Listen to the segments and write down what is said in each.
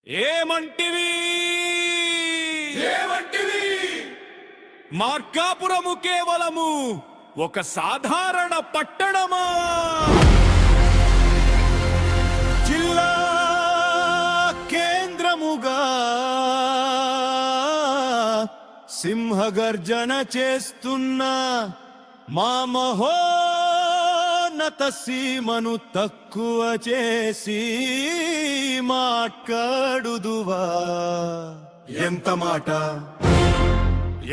ఏమంటివి మార్కాపురము కేవలము ఒక సాధారణ పట్టణమా? జిల్లా కేంద్రముగా సింహగర్జన చేస్తున్న మా మహోన్నత సీమను తక్కువ చేసి మాట్లాడుదువా? ఎంత మాట,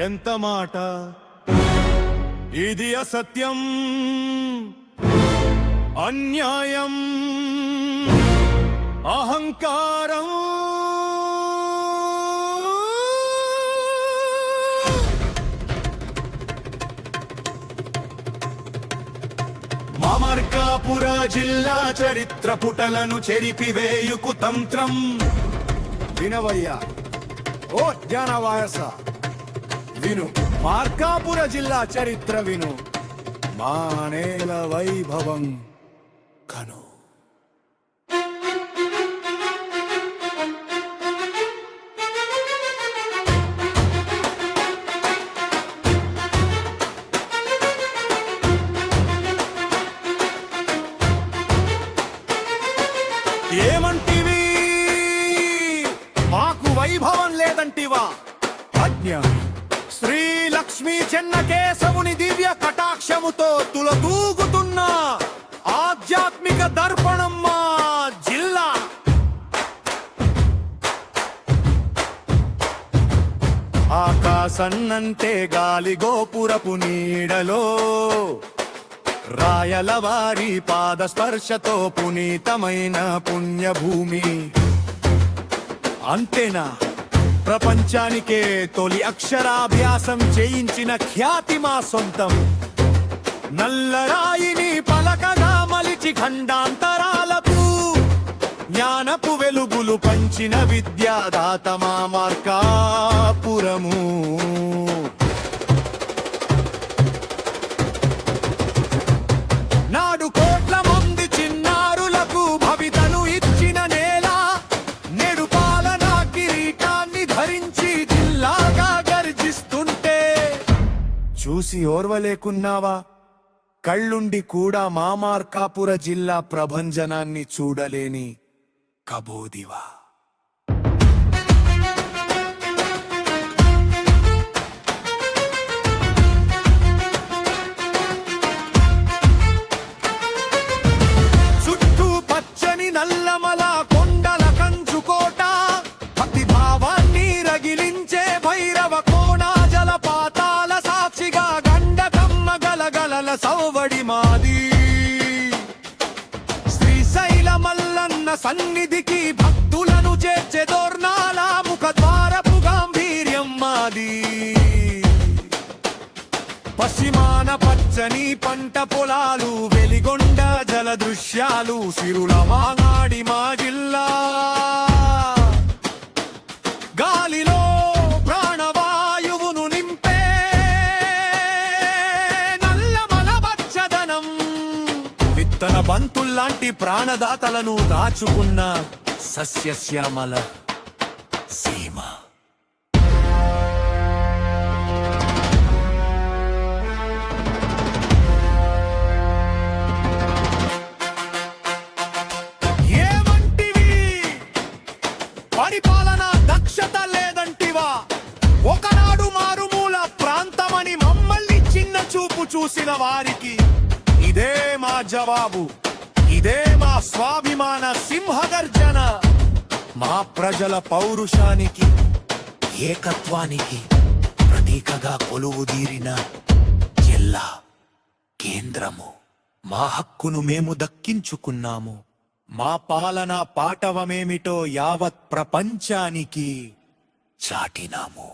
ఎంత మాట! ఇది అసత్యం, అన్యాయం, అహంకారం. మార్కాపుర జిల్లా చరిత్ర పుటలను చెరిపివేయుకు తంత్రం వినవయ్యా ఓ జ్ఞానవాయస, విను. మార్కాపుర జిల్లా చరిత్ర విను, మానేల వైభవం కను. ఏమంటివి? మాకు వైభవం లేదంటివా? అజ్ఞాని శ్రీ లక్ష్మీ చెన్నకేశవుని దివ్య కటాక్షముతో తులతూగుతున్న ఆధ్యాత్మిక దర్పణం మా జిల్లా. ఆకాశన్నంటే గాలి గోపురపు నీడలో రాయలవారి పాద స్పర్శతో పునీతమైన పుణ్యభూమి. అంతేనా? ప్రపంచానికే తొలి అక్షరాభ్యాసం చేయించిన ఖ్యాతి మా సొంతం. నల్లరాయిని పలకగా మలిచి ఖండాంతరాలకు జ్ఞానపు వెలుగులు పంచిన విద్యాదాత మా మార్కాపురము. నాడు కోట్ల మంది చిన్నారులకు భవితను ఇచ్చిన నేల, నేడు పాలనా కిరీటాన్ని ధరించి జిల్లాగా గర్జిస్తుంటే చూసి ఓర్వలేకున్నావా? కళ్ళుండి కూడా మా మార్కాపుర జిల్లా ప్రభంజనాన్ని చూడలేని కబోదివా? నల్లమల కొండల కంచుకోట, భక్తిభావాన్ని రగిలించే భైరవ కోణ జలపాతాల సాక్షిగా గండకమ్మ గలగలల సౌవడి మాది. శ్రీశైల మల్లన్న సన్నిధికి భక్తులను చేర్చే దోర్నాల ముఖద్వారపు గాంభీర్యం మాది. పశ్చిమాన పచ్చని పంట పొలాలు, వెలిగొండ జల దృశ్యాలు, సిరుల మాగాడి మా జిల్లా. గాలిలో ప్రాణవాయువును నింపే నల్లమల పచ్చదనం, విత్తన బంతుల్లాంటి ప్రాణదాతలను దాచుకున్న సస్యశ్యామల సీమ. పరిపాలన దక్షత లేదంటివా? ఒకనాడు మారుమూల ప్రాంతమని మమ్మల్ని చిన్న చూపు చూసిన వారికి ఇదే మా జవాబు, ఇదే మా స్వాభిమాన సింహగర్జన. మా ప్రజల పౌరుషానికి, ఏకత్వానికి ప్రతీకగా కొలువుదీరిన జిల్లా కేంద్రము. మా హక్కును మేము దక్కించుకున్నాము. మా పాలన పాటవమేమిటో యావత్ ప్రపంచానికి చాటినాము.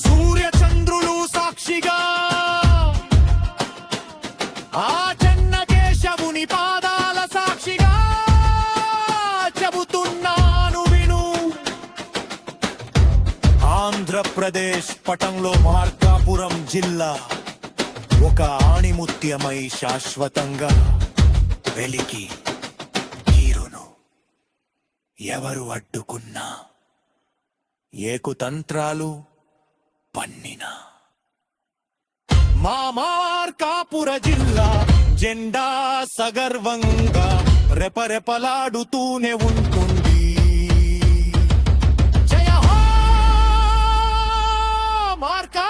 సూర్యచంద్రులు సాక్షిగా ఆ చెన్నకి పాదాల సాక్షిగా చెబుతున్నాను విను. ఆంధ్రప్రదేశ్ పటంలో మార్కాపురం జిల్లా ఒక ఆణిముత్యమై శాశ్వతంగా వెలికి తీరును. ఎవరు అడ్డుకున్నా, ఏకుతంత్రాలు పన్నినా, మా మార్కాపుర జిల్లా జెండా సగర్వంగా రెపరెపలాడుతూనే ఉంటుంది. జయ హో మార్కా